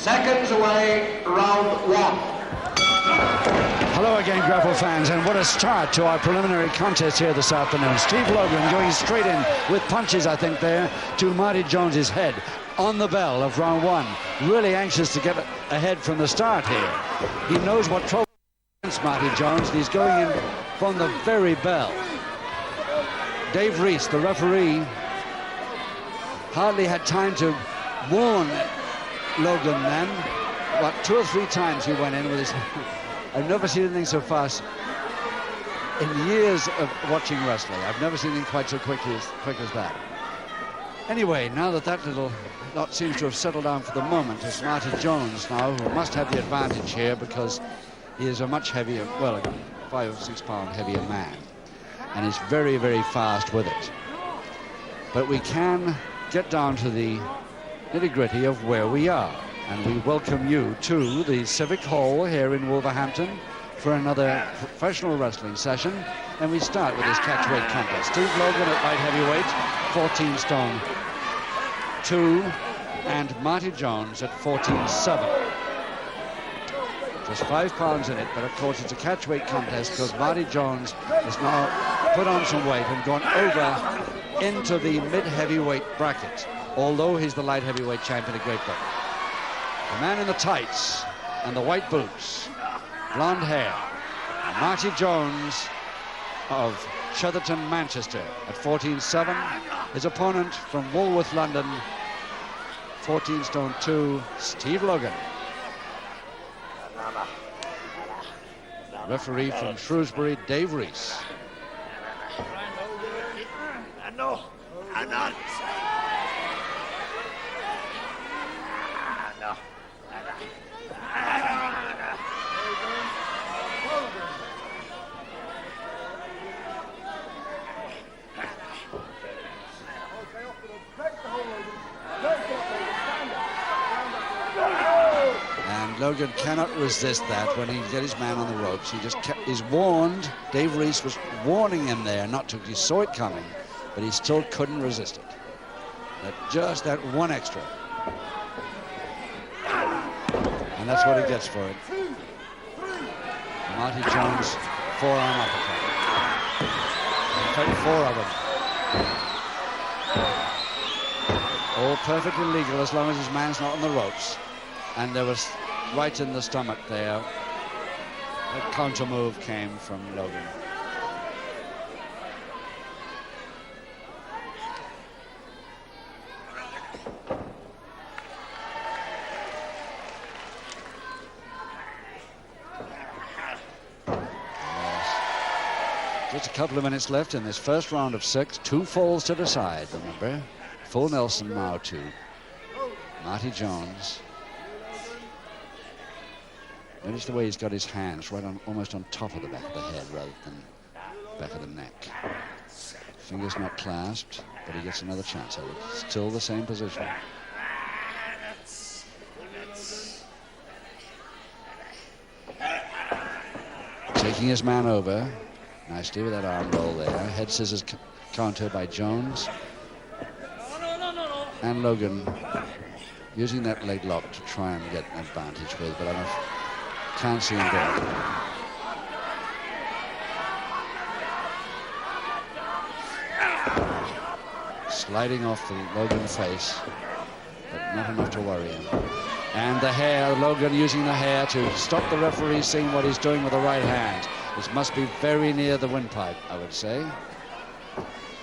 seconds away, round one. Hello again, grapple fans, and what a start to our preliminary contest here this afternoon. Steve Logan going straight in with punches, I think, there to Marty Jones's head on the bell of round one. Really anxious to get ahead from the start here. He knows what trouble against Marty Jones, and he's going in from the very bell. Dave Reese, the referee, hardly had time to warn Logan then. What, 2 or 3 times he went in with his... I've never seen anything so fast in years of watching wrestling. I've never seen anything quite so quick as that. Anyway, now that little lot seems to have settled down for the moment, it's Marty Jones now who must have the advantage here because he is a much heavier, well, a 5 or 6 pound heavier man, and he's very, very fast with it. But we can get down to the nitty-gritty of where we are. And we welcome you to the Civic Hall here in Wolverhampton for another professional wrestling session. And we start with this catchweight contest. Steve Logan at light heavyweight, 14 stone 2, and Marty Jones at 14.7. Just 5 pounds in it, but of course it's a catchweight contest because Marty Jones has now put on some weight and gone over into the mid-heavyweight bracket, although he's the light heavyweight champion of Great Britain. The man in the tights and the white boots, blonde hair, Marty Jones of Chetherton, Manchester at 14.7. His opponent from Woolworth, London, 14 stone 2, Steve Logan. Referee from Shrewsbury, Dave Reese. Logan cannot resist that when he get his man on the ropes. He just is warned. Dave Reese was warning him there not to. He saw it coming, but he still couldn't resist it. Just that one extra. And that's what he gets for it. Marty Jones, forearm uppercut. In fact, 4 of them. All perfectly legal as long as his man's not on the ropes. And there was right in the stomach there. A counter move came from Logan. Just a couple of minutes left in this first round of 6. 2 falls to decide, remember. Full Nelson now to Marty Jones. Notice the way he's got his hands right on, almost on top of the back of the head rather than back of the neck. Fingers not clasped, but he gets another chance at it. Still the same position. Taking his man over nicely with that arm roll there. Head scissors counter by Jones. And Logan using that leg lock to try and get an advantage with, but I can't see him do it. Sliding off the Logan face, but not enough to worry him. And the hair, Logan using the hair to stop the referee seeing what he's doing with the right hand. This must be very near the windpipe, I would say.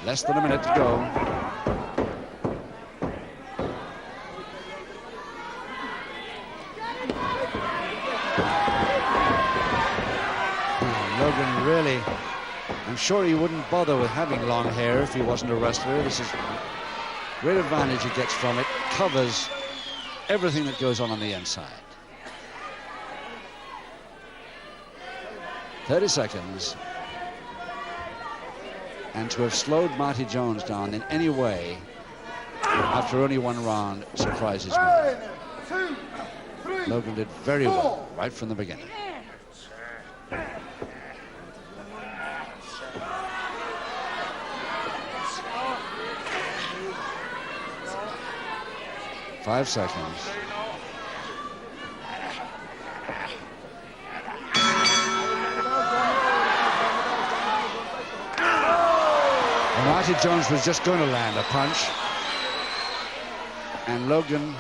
Less than a minute to go. Logan really, I'm sure he wouldn't bother with having long hair if he wasn't a wrestler. This is a great advantage he gets from it. Covers everything that goes on the inside. 30 seconds. And to have slowed Marty Jones down in any way after only 1 round surprises me. Logan did very well right from the beginning. 5 seconds. Marty Jones was just going to land a punch, and Logan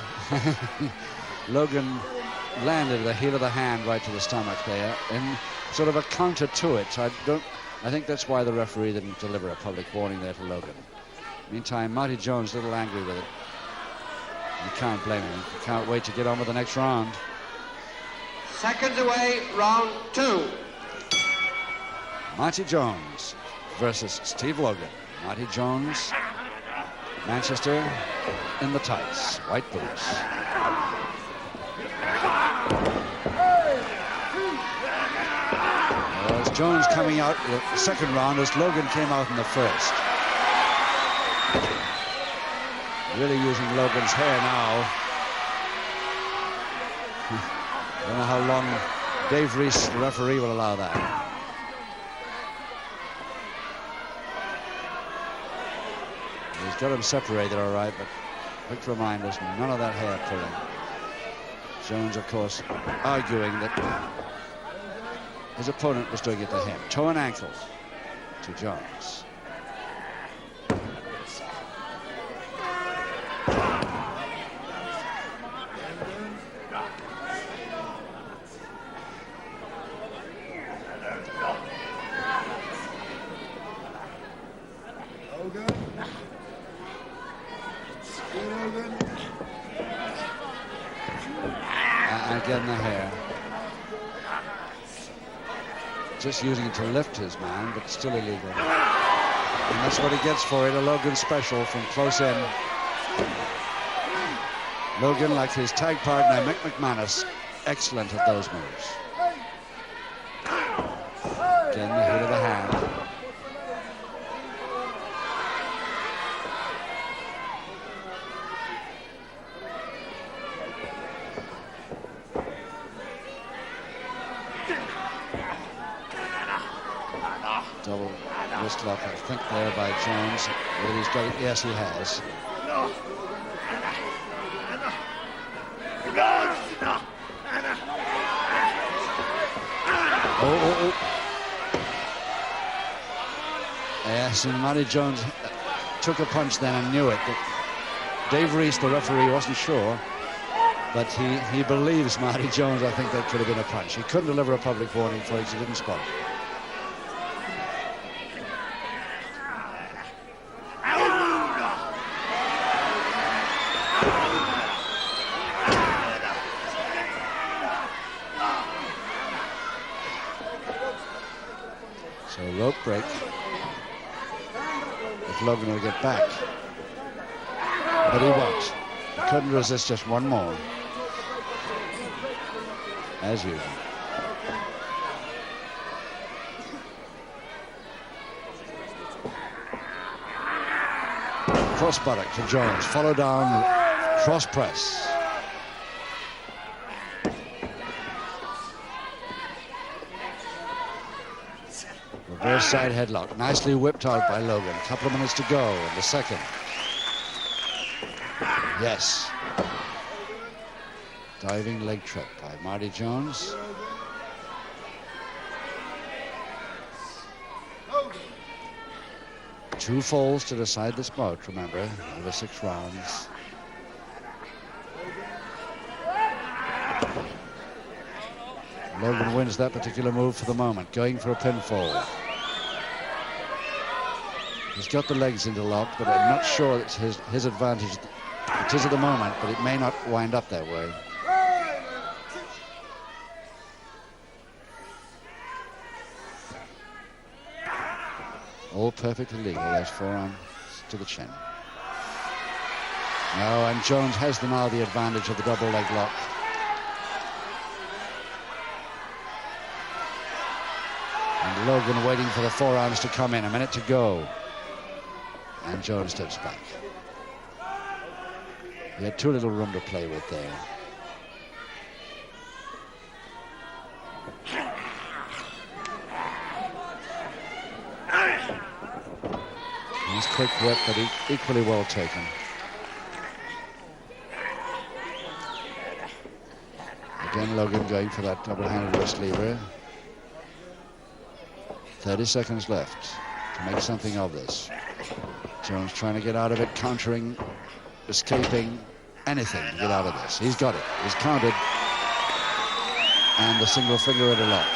Logan landed the heel of the hand right to the stomach there, in sort of a counter to it. I think that's why the referee didn't deliver a public warning there to Logan. Meantime, Marty Jones a little angry with it. You can't blame him. You can't wait to get on with the next round. Seconds away, round 2. Marty Jones versus Steve Logan. Marty Jones, Manchester, in the tights, white boots. As Jones coming out the second round as Logan came out in the first. Really using Logan's hair now. I don't know how long Dave Reese, the referee, will allow that. He's got him separated all right, but quick reminders, none of that hair pulling. Jones, of course, arguing that his opponent was doing it to him. Toe and ankle to Jones. Again, the hair. Just using it to lift his man, but still illegal. And that's what he gets for it, a Logan special from close in. Logan, like his tag partner, Mick McManus, excellent at those moves. Again, the heel of the hand. Double wrist lock, I think, there by Jones. Whether he's got it, yes, he has. Oh. Yes, and Marty Jones took a punch then and knew it. But Dave Reese, the referee, wasn't sure, but he believes Marty Jones. I think that could have been a punch. He couldn't deliver a public warning for it because he didn't spot it. Rope break. If Logan will get back. But he won't. He couldn't resist just one more. As usual. Cross buttock to Jones. Follow down. Cross press. Reverse side headlock, nicely whipped out by Logan. A couple of minutes to go in the second. Yes. Diving leg trip by Marty Jones. Two falls to decide this bout, remember, over 6 rounds. Logan wins that particular move for the moment, going for a pinfall. He's got the legs into lock, but I'm not sure it's his advantage. It is at the moment, but it may not wind up that way. All perfectly legal. There's forearm to the chin. No, and Jones has now the advantage of the double leg lock. And Logan waiting for the forearms to come in. A minute to go. And Jones steps back. He had too little room to play with there. Nice quick whip, but equally well taken. Again, Logan going for that double-handed wrist lever. 30 seconds left. to make something of this. Jones trying to get out of it, countering, escaping, anything to get out of this. He's got it. He's counted. And the single finger at a lock.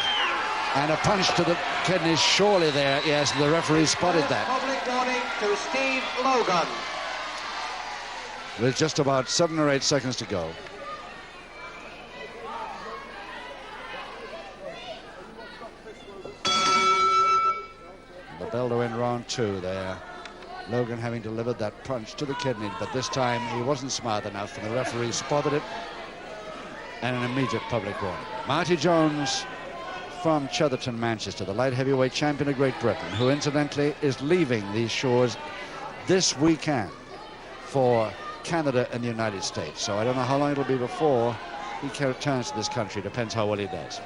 And a punch to the kidneys, surely there. Yes, the referee spotted that. Public warning to Steve Logan. With just about 7 or 8 seconds to go. The bell to end round 2 there. Logan having delivered that punch to the kidney, but this time he wasn't smart enough, and the referee spotted it, and an immediate public warning. Marty Jones from Chotherton, Manchester, the light heavyweight champion of Great Britain, who incidentally is leaving these shores this weekend for Canada and the United States. So I don't know how long it'll be before he returns to this country. Depends how well he does.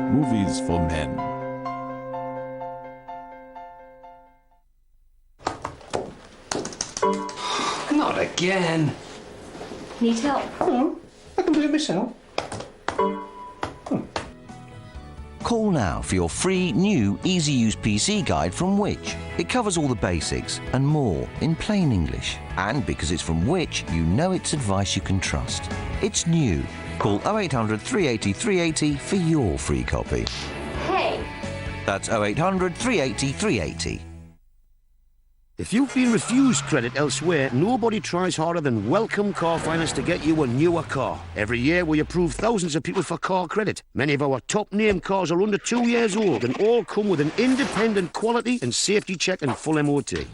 Movies for Men. Not again. Need help? No, I can do it myself. Call now for your free new easy-use PC guide from Which. It covers all the basics and more in plain English. And because it's from Which, you know it's advice you can trust. It's new. Call 0800 380 380 for your free copy. Hey! That's 0800 380 380. If you've been refused credit elsewhere, nobody tries harder than Welcome Car Finance to get you a newer car. Every year we approve thousands of people for car credit. Many of our top name cars are under 2 years old and all come with an independent quality and safety check and full MOT.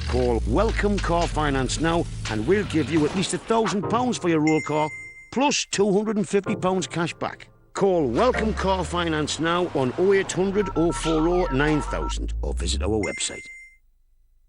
Call Welcome Car Finance now and we'll give you at least £1,000 for your old car plus £250 cash back. Call Welcome Car Finance now on 0800 040 9000 or visit our website.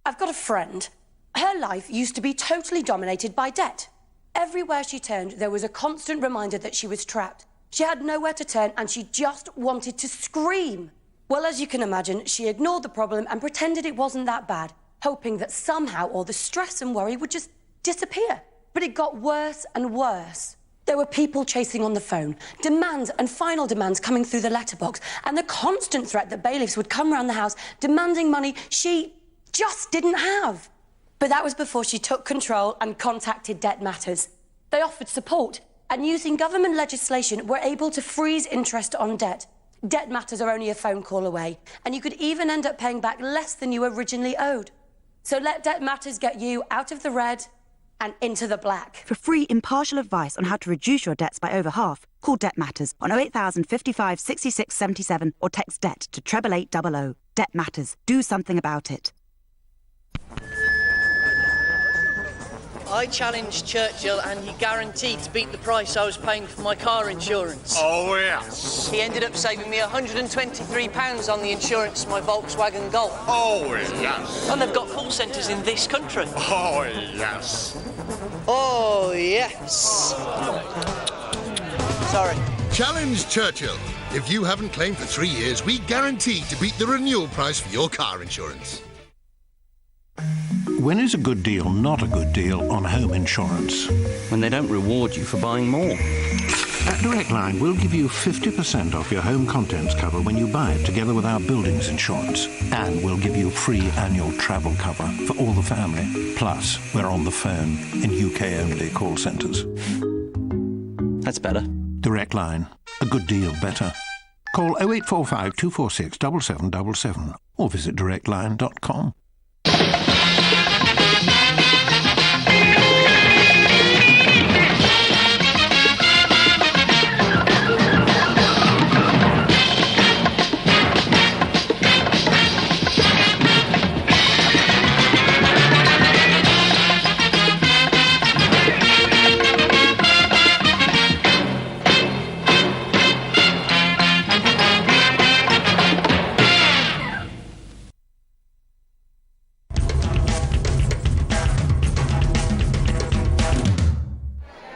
I've got a friend. Her life used to be totally dominated by debt. Everywhere she turned, there was a constant reminder that she was trapped. She had nowhere to turn and she just wanted to scream. Well, as you can imagine, she ignored the problem and pretended it wasn't that bad, hoping that somehow all the stress and worry would just disappear. But it got worse and worse. There were people chasing on the phone, demands and final demands coming through the letterbox, and the constant threat that bailiffs would come around the house demanding money she just didn't have. But that was before she took control and contacted Debt Matters. They offered support, and using government legislation, were able to freeze interest on debt. Debt Matters are only a phone call away, and you could even end up paying back less than you originally owed. So let Debt Matters get you out of the red and into the black. For free impartial advice on how to reduce your debts by over half, call Debt Matters on 08000 55 66 77 or text DEBT to 88800. Debt Matters. Do something about it. I challenged Churchill and he guaranteed to beat the price I was paying for my car insurance. Oh, yes. He ended up saving me £123 on the insurance of my Volkswagen Golf. Oh, yes. And they've got call centres in this country. Oh, yes. Oh, yes. Sorry. Challenge Churchill. If you haven't claimed for 3 years, we guarantee to beat the renewal price for your car insurance. When is a good deal not a good deal on home insurance? When they don't reward you for buying more. At Direct Line, we'll give you 50% off your home contents cover when you buy it together with our buildings insurance. And we'll give you free annual travel cover for all the family. Plus, we're on the phone in UK-only call centres. That's better. Direct Line. A good deal better. Call 0845 246 7777 or visit directline.com.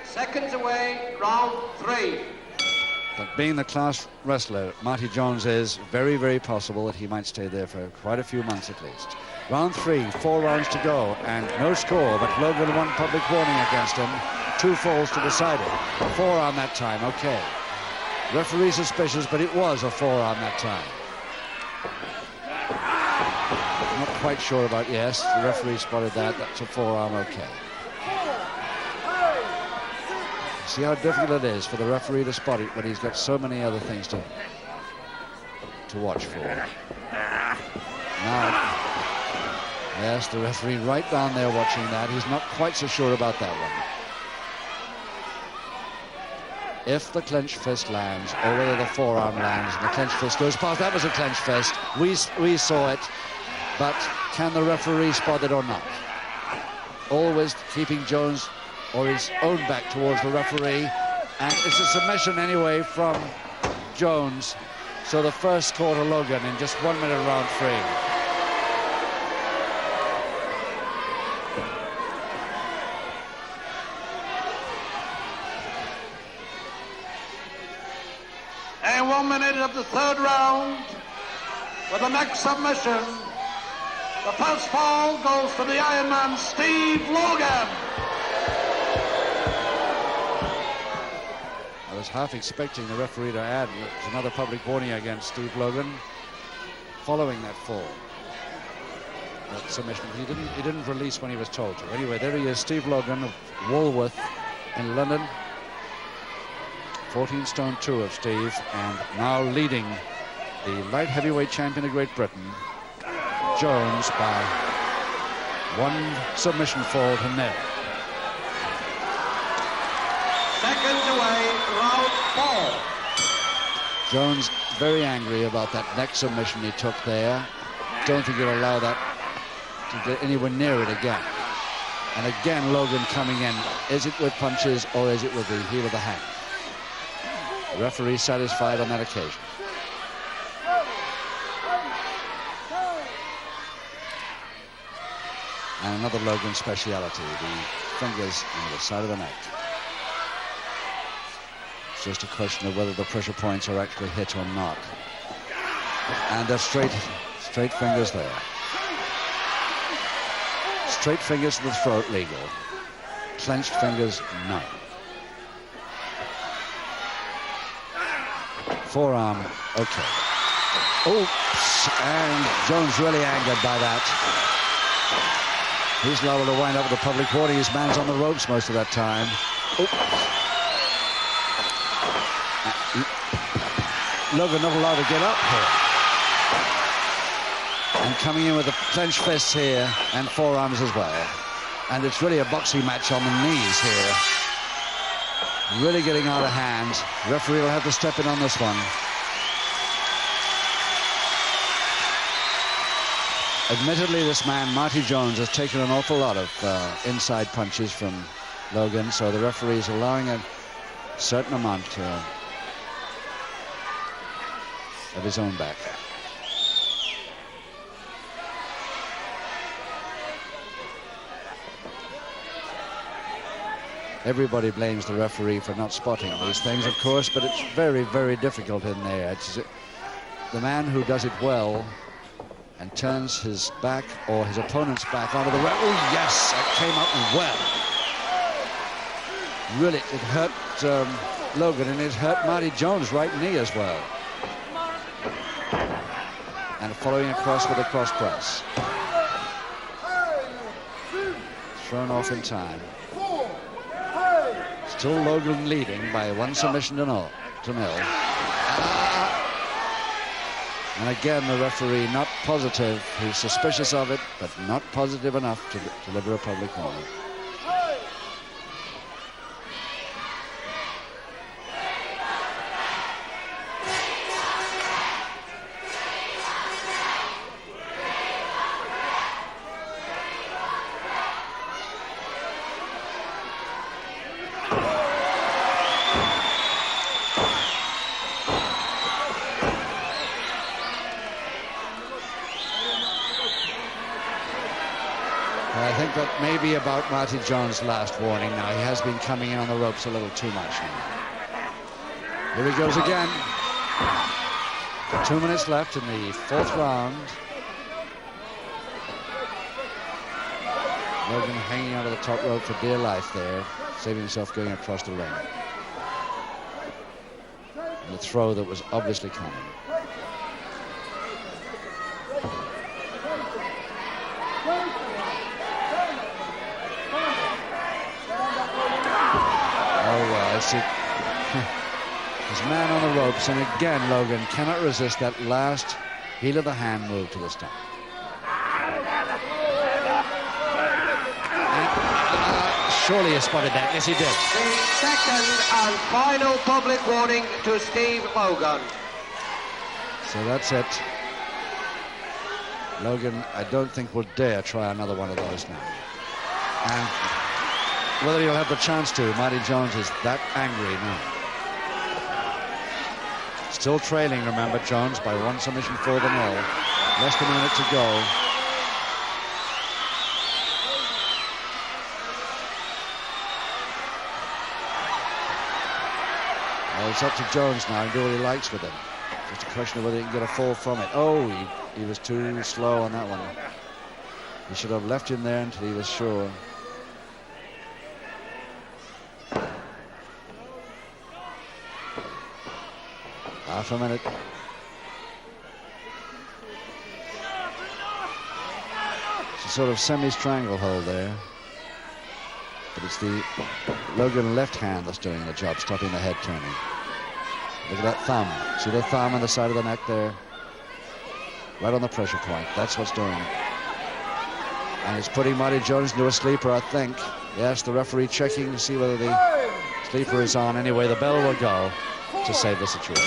Seconds away, round 3. But being the class wrestler Marty Jones is, very, very possible that he might stay there for quite a few months at least. Round 3, 4 rounds to go, and no score, but Logan won public warning against him. 2 falls to decide it. 4-arm that time, okay. Referee suspicious, but it was a 4-arm that time. Not quite sure about, yes, the referee spotted that. That's a 4-arm, okay. See how difficult it is for the referee to spot it when he's got so many other things to watch for. Now, yes, the referee right down there watching that. He's not quite so sure about that one. If the clenched fist lands, or whether the 4-arm lands and the clenched fist goes past, that was a clenched fist. We saw it, but can the referee spot it or not? Always keeping Jones or his own back towards the referee, and it's a submission anyway from Jones. So the first score to Logan in just 1 minute, round 3. And 1 minute of the 3rd round with the next submission. The first fall goes to the Iron Man, Steve Logan. I was half expecting the referee to add another public warning against Steve Logan following that fall. That submission. He didn't release when he was told to. Anyway, there he is, Steve Logan of Walworth in London. 14 stone 2 of Steve, and now leading the light heavyweight champion of Great Britain, Jones, by 1 submission fall to 0. Seconds away, round 4. Jones very angry about that neck submission he took there. Don't think he'll allow that to get anywhere near it again. And again, Logan coming in. Is it with punches or is it with the heel of the hand? The referee satisfied on that occasion. And another Logan speciality, the fingers on the side of the neck. It's just a question of whether the pressure points are actually hit or not. And they're straight fingers there. Straight fingers to the throat, legal. Clenched fingers, no. 4-arm, okay. Oops, and Jones really angered by that. He's liable to wind up with a public warning. His man's on the ropes most of that time. Oops. Logan not allowed to get up here. And coming in with the clenched fists here and 4-arms as well. And it's really a boxing match on the knees here. Really getting out of hand. Referee will have to step in on this one. Admittedly, this man, Marty Jones, has taken an awful lot of inside punches from Logan, so the referee is allowing a certain amount of his own back. Everybody blames the referee for not spotting these things, of course, but it's very, very difficult in there. It's the man who does it well and turns his back or his opponent's back onto the ref. Oh, yes, that came up well. Really, it hurt Logan, and it hurt Marty Jones' right knee as well. And following across with a cross press. Thrown off in time. Still Logan leading by 1 submission to 0. And again, the referee not positive. He's suspicious of it, but not positive enough to deliver a public warning. I think that may be about Marty Jones' last warning now. He has been coming in on the ropes a little too much now. Here he goes again. 2 minutes left in the fourth round. Logan hanging onto the top rope for dear life there, saving himself going across the ring. And the throw that was obviously coming. His man on the ropes, and again Logan cannot resist that last heel of the hand move to the stomach. Surely he spotted that. Yes, he did. The second and final public warning to Steve Logan. So that's it. Logan, I don't think will dare try another one of those now. And whether he'll have the chance to, Marty Jones is that angry now. Still trailing, remember, Jones by 1 submission for 0. Less than a minute to go. Well, it's up to Jones now and do what he likes with him. Just a question of whether he can get a fall from it. Oh, he was too slow on that one. He should have left him there until he was sure. Half a minute. It's a sort of semi-strangle hold there. But it's the Logan left hand that's doing the job, stopping the head turning. Look at that thumb. See the thumb on the side of the neck there? Right on the pressure point. That's what's doing it. And it's putting Marty Jones into a sleeper, I think. Yes, the referee checking to see whether the sleeper is on. Anyway, the bell will go to save the situation.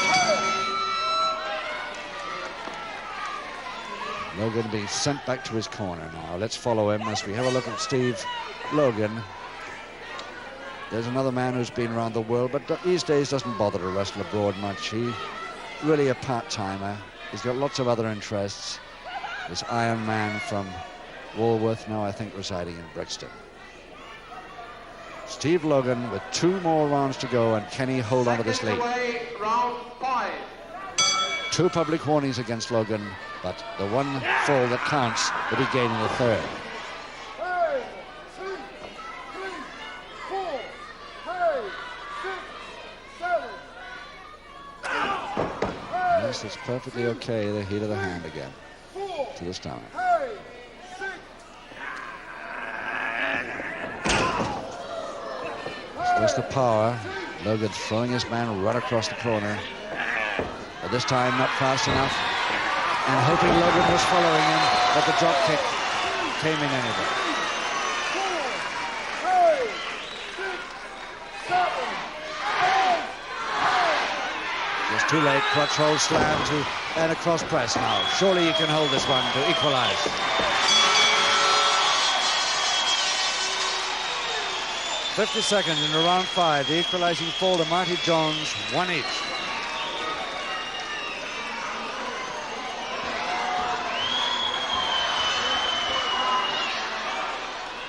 Logan being sent back to his corner now. Let's follow him as we have a look at Steve Logan. There's another man who's been around the world, but these days doesn't bother to wrestle abroad much. He's really a part-timer. He's got lots of other interests. This Iron Man from Walworth, now I think residing in Brixton. Steve Logan with 2 more rounds to go, and can he hold on to this lead? Round 5. 2 public warnings against Logan, but the one fall that counts will be gaining the third. Yes, it's perfectly okay, the heel of the hand again to the stomach. That's the power. Logan throwing his man right across the corner. But this time not fast enough. And hoping Logan was following him, but the drop kick came in anyway. 4, 3, 4, 5, 6, 7, 8. Just too late. Crutch hold slam to and a cross press now. Surely you can hold this one to equalize. .50 seconds into round 5. The equalizing fall to Marty Jones, 1 each.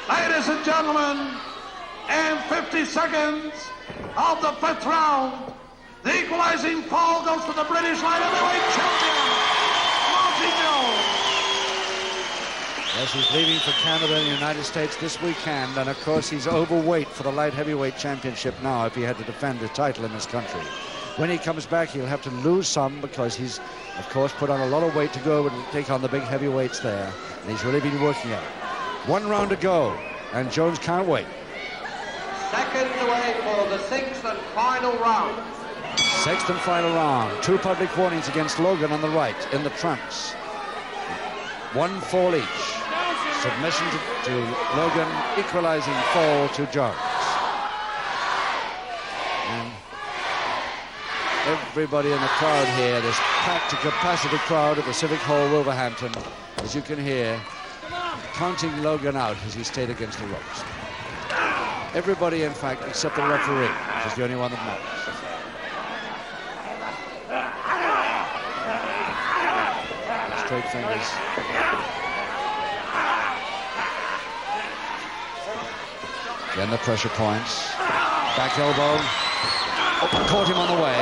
Ladies and gentlemen, in 50 seconds of the 5th round, the equalizing fall goes to the British light heavyweight champion, Marty Jones. Yes, he's leaving for Canada and the United States this weekend, and of course he's overweight for the light heavyweight championship now if he had to defend the title in this country. When he comes back, he'll have to lose some because he's, of course, put on a lot of weight to go and take on the big heavyweights there, and he's really been working at it. 1 round to go, and Jones can't wait. Seconds away for the 6th and final round. Sixth and final round. 2 public warnings against Logan on the right in the trunks. 1 fall each. Submission to Logan, equalizing fall to Jones. And everybody in the crowd here, this packed to capacity crowd at the Civic Hall, Wolverhampton, as you can hear, counting Logan out as he stayed against the ropes. Everybody, in fact, except the referee, which is the only one that matters. Straight fingers. Again, the pressure points. Back elbow. Oh, caught him on the way.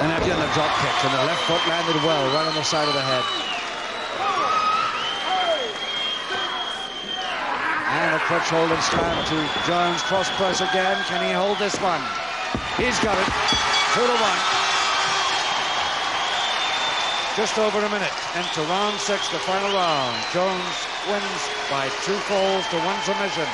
And again, the drop kick, and the left foot landed well, right on the side of the head. And a crutch hold and slam to Jones. Cross press again. Can he hold this one? He's got it. 2-1. Just over a minute into round 6, the final round. Jones wins by 2 falls to 1 submission.